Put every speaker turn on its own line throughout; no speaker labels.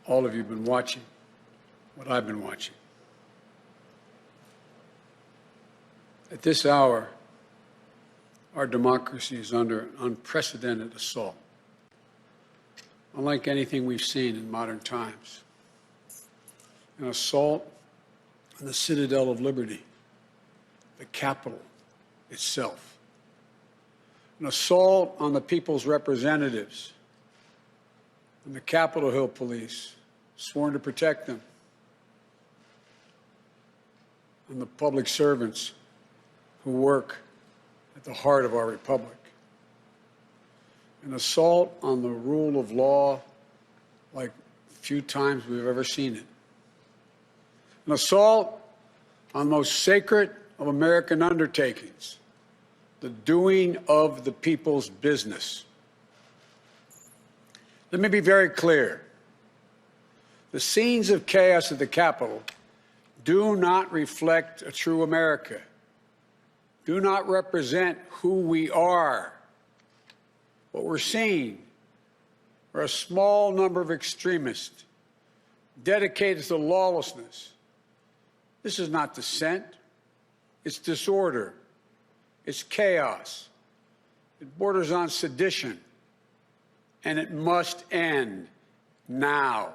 all of you have been watching what I've been watching. At this hour, our democracy is under an unprecedented assault, unlike anything we've seen in modern times. An assault on the citadel of liberty, the Capitol itself. An assault on the people's representatives and the Capitol Hill police, sworn to protect them, and the public servants who work at the heart of our republic. An assault on the rule of law like few times we've ever seen it. An assault on the most sacred of American undertakings, the doing of the people's business. Let me be very clear. The scenes of chaos at the Capitol do not reflect a true America, do not represent who we are. What we're seeing are a small number of extremists dedicated to lawlessness. This is not dissent. It's disorder. It's chaos. It borders on sedition. And it must end now.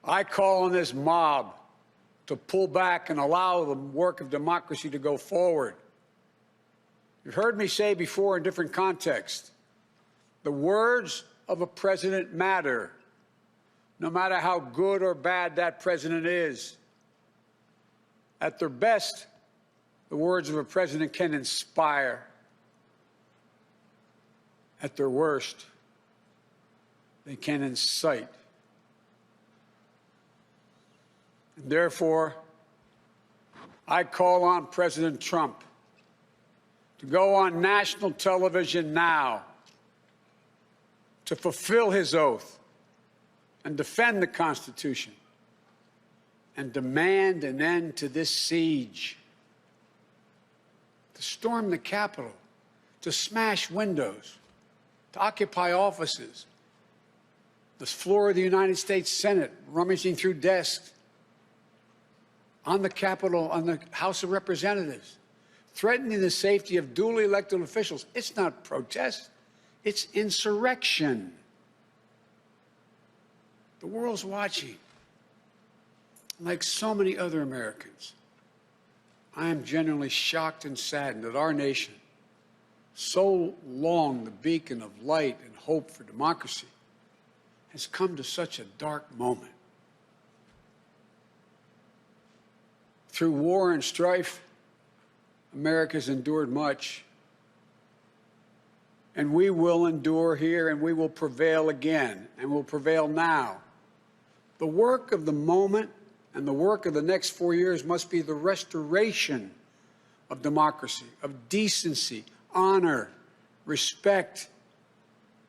I call on this mob to pull back and allow the work of democracy to go forward. You've heard me say before in different contexts, the words of a president matter, no matter how good or bad that president is. At their best, the words of a president can inspire. At their worst, they can incite. And therefore, I call on President Trump to go on national television now to fulfill his oath and defend the Constitution and demand an end to this siege, to storm the Capitol, to smash windows, to occupy offices, the floor of the United States Senate, rummaging through desks, on the Capitol, on the House of Representatives, threatening the safety of duly elected officials. It's not protest, it's insurrection. The world's watching. Like so many other Americans, I am genuinely shocked and saddened that our nation, so long the beacon of light and hope for democracy, has come to such a dark moment. Through war and strife, America's endured much. And we will endure here, and we will prevail again, and will prevail now. The work of the moment and the work of the next 4 years must be the restoration of democracy, of decency, honor, respect,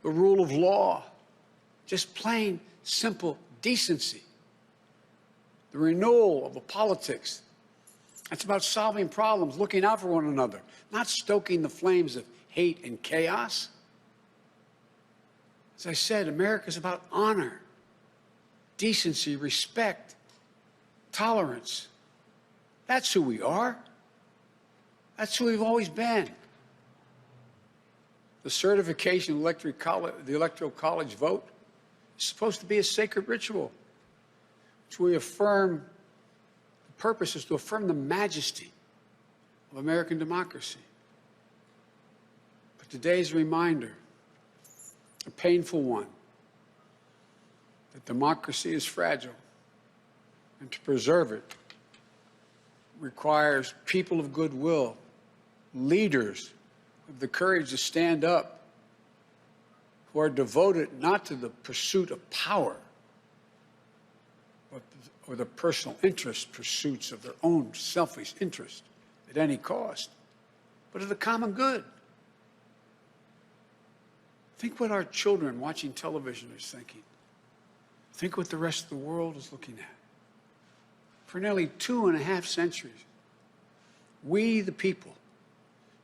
the rule of law, just plain, simple decency. The renewal of the politics. It's about solving problems, looking out for one another, not stoking the flames of hate and chaos. As I said, America is about honor, decency, respect, tolerance. That's who we are. That's who we've always been. The certification of the Electoral College vote is supposed to be a sacred ritual, which we affirm. The purpose is to affirm the majesty of American democracy. But today's reminder, a painful one, that democracy is fragile, and to preserve it requires people of goodwill, leaders with the courage to stand up, who are devoted not to the pursuit of power, or the personal interest pursuits of their own selfish interest at any cost, but of the common good. Think what our children watching television are thinking. Think what the rest of the world is looking at. For nearly 2.5 centuries, we, the people,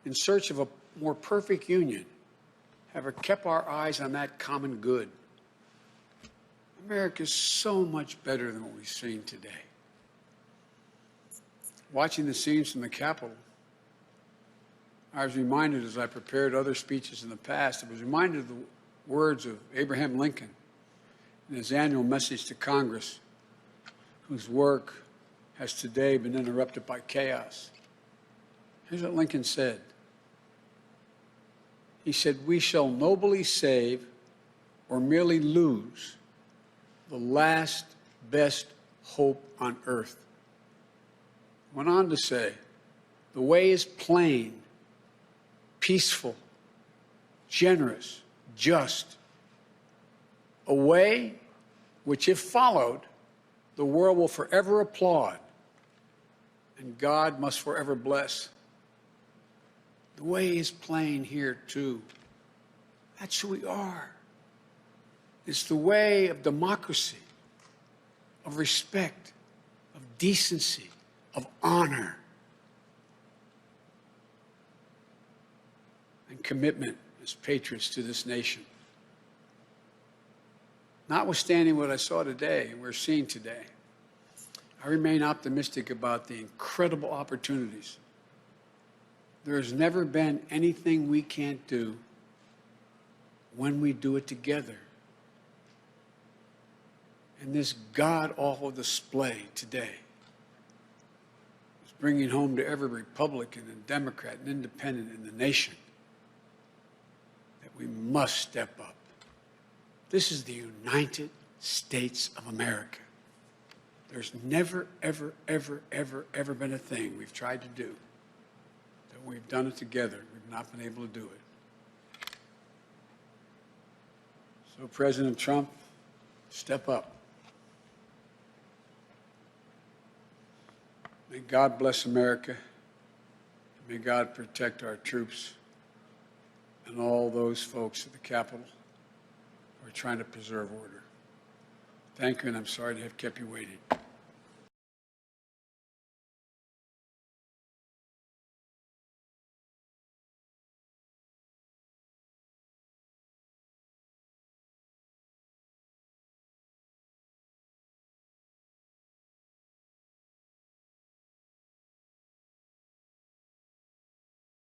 in search of a more perfect union, have kept our eyes on that common good. America is so much better than what we've seen today. Watching the scenes from the Capitol, I was reminded, as I prepared other speeches in the past, I was reminded of the words of Abraham Lincoln in his annual message to Congress, whose work has today been interrupted by chaos. Here's what Lincoln said. He said, "We shall nobly save or merely lose the last best hope on earth." Went on to say, "The way is plain, peaceful, generous, just, a way which, if followed, the world will forever applaud and God must forever bless." The way is plain here, too. That's who we are. It's the way of democracy, of respect, of decency, of honor, and commitment as patriots to this nation. Notwithstanding what I saw today and we're seeing today, I remain optimistic about the incredible opportunities. There has never been anything we can't do when we do it together. And this god-awful display today is bringing home to every Republican and Democrat and Independent in the nation that we must step up. This is the United States of America. There's never, ever, ever, ever, ever been a thing we've tried to do that we've done it together. We've not been able to do it. So, President Trump, step up. May God bless America. May God protect our troops and all those folks at the Capitol who are trying to preserve order. Thank you, and I'm sorry to have kept you waiting.